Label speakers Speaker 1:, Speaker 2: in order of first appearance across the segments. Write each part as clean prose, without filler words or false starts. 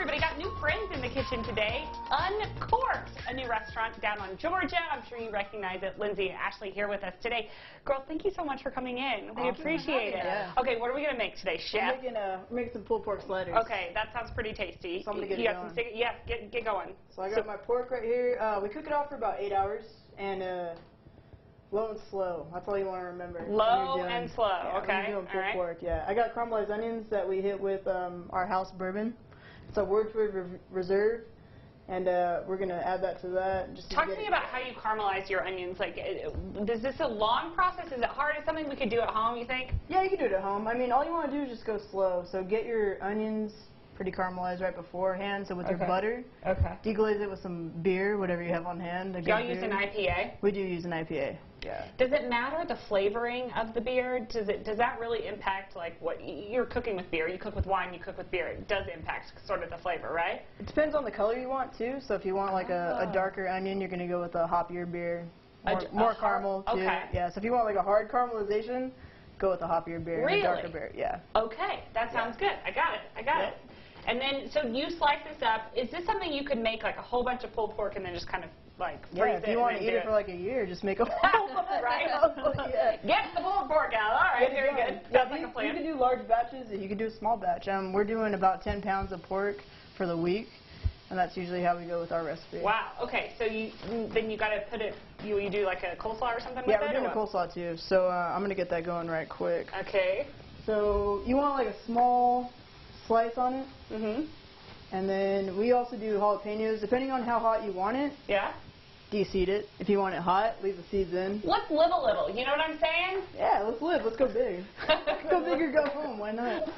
Speaker 1: everybody. Got new friends in the kitchen today. Uncork'd, a new restaurant down on Georgia. I'm sure you recognize it. Lindsay and Ashley here with us today. Girls, thank you so much for coming in. We appreciate it.
Speaker 2: Yeah.
Speaker 1: Okay, what are we going to make today, Chef?
Speaker 2: We're making some pulled pork sliders.
Speaker 1: Okay, that sounds pretty tasty.
Speaker 2: So I'm gonna get
Speaker 1: you
Speaker 2: it
Speaker 1: got
Speaker 2: going.
Speaker 1: some yeah, get going.
Speaker 2: So I got my pork right here. We cook it off for about 8 hours, and low and slow. That's all you want to remember.
Speaker 1: Low and slow.
Speaker 2: Yeah,
Speaker 1: Okay.
Speaker 2: We're doing pulled
Speaker 1: all right.
Speaker 2: pork. Yeah. I got caramelized onions that we hit with our house bourbon. It's a Woodford Reserve, and we're gonna add that to that. Just
Speaker 1: Talk to me about how you caramelize your onions. Like, is this a long process? Is it hard? Is something we could do at home, you think?
Speaker 2: Yeah, you can do it at home. I mean, all you want to do is just go slow. So get your onions pretty caramelized right beforehand. So with your butter, deglaze it with some beer, whatever you have on hand.
Speaker 1: Y'all use an IPA?
Speaker 2: We do use an IPA. Yeah.
Speaker 1: Does it matter the flavoring of the beer? Does that really impact like what you're cooking with beer? You cook with wine, you cook with beer. It does impact sort of the flavor, right?
Speaker 2: It depends on the color you want too. So if you want like a darker onion, you're gonna go with a hoppier beer. More caramel too.
Speaker 1: Okay.
Speaker 2: Yeah. So if you want like a hard caramelization, go with a hoppier beer.
Speaker 1: Really?
Speaker 2: And a darker beer. Yeah.
Speaker 1: Okay, that sounds good. I got it. And then, so you slice this up. Is this something you could make like a whole bunch of pulled pork and then just kind of like freeze it?
Speaker 2: If you want to eat it for like a year, just make a whole bunch.
Speaker 1: Right.
Speaker 2: Yeah.
Speaker 1: Get the pulled pork out. All right, very good. That's like a plan.
Speaker 2: You can do large batches, and you can do a small batch. We're doing about 10 pounds of pork for the week, and that's usually how we go with our recipe.
Speaker 1: Wow. Okay. So then you got to put it. You do like a coleslaw or something with it?
Speaker 2: Yeah, we're doing a coleslaw too. So I'm gonna get that going right quick.
Speaker 1: Okay.
Speaker 2: So you want like a small slice on it.
Speaker 1: Mhm.
Speaker 2: And then we also do jalapenos, depending on how hot you want it.
Speaker 1: Yeah.
Speaker 2: De-seed it. If you want it hot, leave the seeds in.
Speaker 1: Let's live a little. You know what I'm saying?
Speaker 2: Yeah, let's live. Let's go big. Go big or go home. Why not?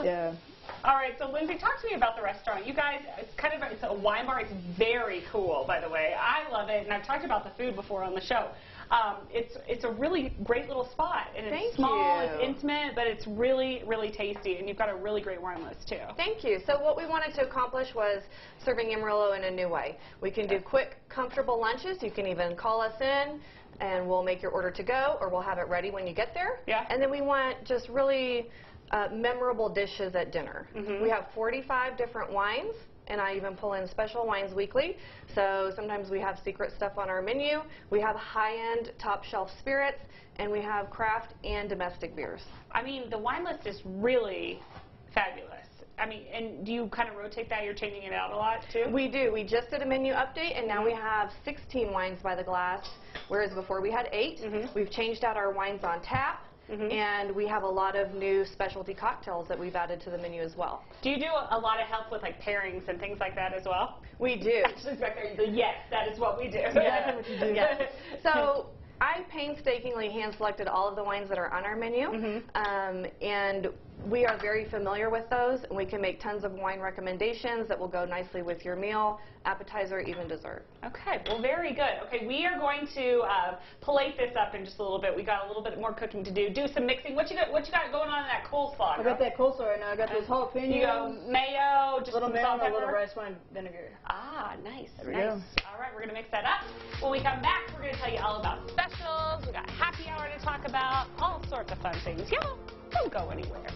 Speaker 2: Yeah. All
Speaker 1: right, so Lindsay, talk to me about the restaurant. You guys, it's a wine bar. It's very cool, by the way. I love it, and I've talked about the food before on the show. It's a really great little spot, and it's small, it's intimate, but it's really, really tasty, and you've got a really great wine list, too.
Speaker 3: Thank you. So what we wanted to accomplish was serving Amarillo in a new way. We can do quick, comfortable lunches. You can even call us in, and we'll make your order to go, or we'll have it ready when you get there.
Speaker 1: Yeah.
Speaker 3: And then we want just really memorable dishes at dinner. We have 45 different wines, and I even pull in special wines weekly. So sometimes we have secret stuff on our menu. We have high-end, top-shelf spirits, and we have craft and domestic beers.
Speaker 1: I mean, the wine list is really fabulous. I mean, and do you kind of rotate that? You're changing it out a lot, too?
Speaker 3: We do. We just did a menu update, and now we have 16 wines by the glass, whereas before we had 8. We've changed out our wines on tap. And we have a lot of new specialty cocktails that we've added to the menu as well.
Speaker 1: Do you do a lot of help with like pairings and things like that as well?
Speaker 3: We do.
Speaker 1: Ashley's back there. You go, yes, that is what we do.
Speaker 2: Yeah, what you do.
Speaker 3: Yes. So I painstakingly hand-selected all of the wines that are on our menu, and we are very familiar with those, and we can make tons of wine recommendations that will go nicely with your meal, appetizer, even dessert.
Speaker 1: Okay, well, very good. Okay, we are going to plate this up in just a little bit. We got a little bit more cooking to do some mixing. What you got going on in that coleslaw?
Speaker 2: I got that coleslaw right now. I got those jalapenos.
Speaker 1: You go mayo, just
Speaker 2: a little
Speaker 1: some
Speaker 2: mayo,
Speaker 1: salt,
Speaker 2: and a little
Speaker 1: pepper.
Speaker 2: rice wine vinegar.
Speaker 1: Ah, nice.
Speaker 2: There we go.
Speaker 1: All right, we're going to mix that up. When we come back, we're going to tell you all about specials. We got happy hour to talk about, all sorts of fun things. Y'all, don't go anywhere.